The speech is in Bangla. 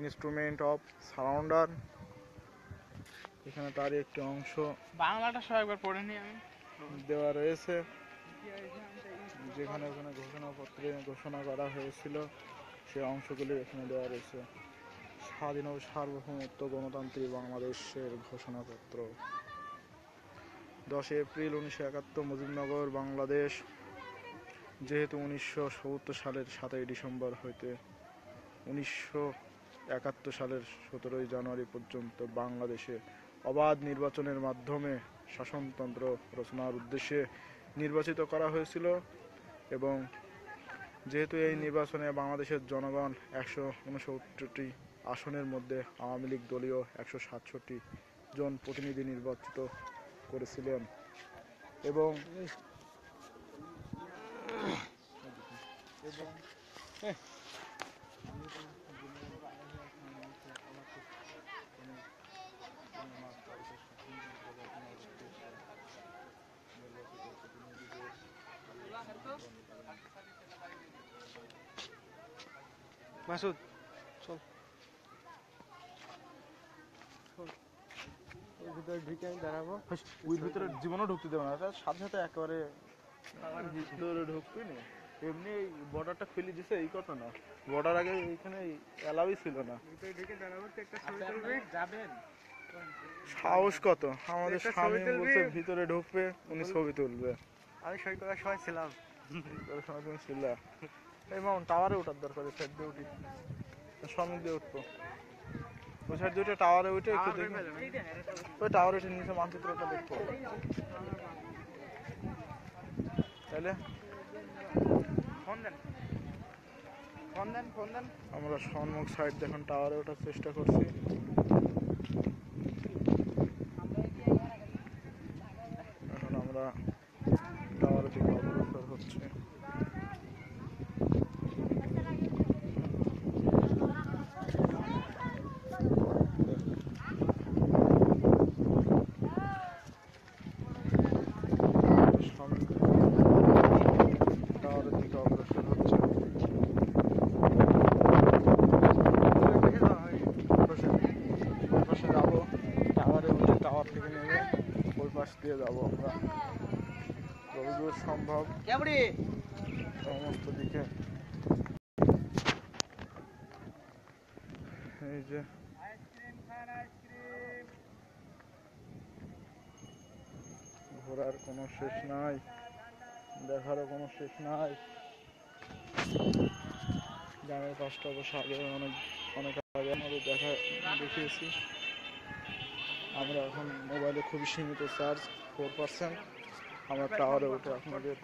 ইনস্ট্রুমেন্ট অফ সারাউন্ডার, এখানে তার একটি অংশ বাংলাটা সব একবার পড়ে নি আমি দেওয়া রয়েছে, যেখানে ওখানে ঘোষণাপত্রে ঘোষণা করা হয়েছিল সেই অংশগুলি এখানে দেওয়া রয়েছে। স্বাধীন ও সার্বভৌমত্ব গণতান্ত্রিক বাংলাদেশের ঘোষণাপত্র। 10 এপ্রিল 1971 মুজিবনগর বাংলাদেশ। যেহেতু 1970 সালের 7 ডিসেম্বর হইতে 1971 সালের 17 জানুয়ারি পর্যন্ত বাংলাদেশে অবাধ নির্বাচনের মাধ্যমে শাসনতন্ত্র রচনার উদ্দেশ্যে নির্বাচিত করা হয়েছিল, এবং যেহেতু এই নির্বাচনে বাংলাদেশের জনগণ 169টি আসনের মধ্যে আওয়ামী লীগ দলীয় 167 জন প্রতিনিধি নির্বাচিত করেছিলেন, এবং মাসুদ চল ওই ভিতরে ঢুকে আমি দাঁড়াবো। ওই ভিতরে জীবনও ঢুকতে দেবে না, সাথে সাথে একেবারে ভিতরে ঢুকবি না। এমনি বর্ডারটা খুলে দিছে এই কথা না, বর্ডার আগে এখানে অ্যালাউই ছিল না। ভিতরে ঢুকে দাঁড়াবো, একটা ছবি তুলবে যাবেন। সাহস কত, আমাদের স্বামী বলছে ভিতরে ঢুকবে, উনি ছবি তুলবে। আমি সই করার সময় ছিলাম। তুমি ছিলা এই মাউন টাওয়ারে ওঠার দরকার, সাইড দিয়ে উঠি, সামনে দিয়ে উঠবো, ওই সাইড দিয়ে টাওয়ারে উঠে একটু দেখি, ওই টাওয়ারে উঠে নিচে মানচিত্রটা দেখবো তাহলে। ফোন দেন ফোন দেন ফোন দেন। আমরা সম্মুখ সাইড দেখুন টাওয়ারে ওঠার চেষ্টা করছি। এখন আমরা টাওয়ারের দিকে অগ্রসর হচ্ছে। টাওয়ারের দিকে অগ্রসর হচ্ছে। পাশে যাবো, টাওয়ারে উঠে টাওয়ার থেকে নেমে ওই পাশ দিয়ে যাবো আমরা যতদূর সম্ভব সমস্ত দিকে। এই যে ঘোরার কোনো শেষ নাই, দেখারও কোনো শেষ নাই। গ্রামের পাশটা অবশ্য আগে অনেক আগে আমাদের দেখিয়েছি। আমরা এখন মোবাইলে খুবই সীমিত চার্জ, 4%। আমরা টাওয়ারে উঠে আপনাদের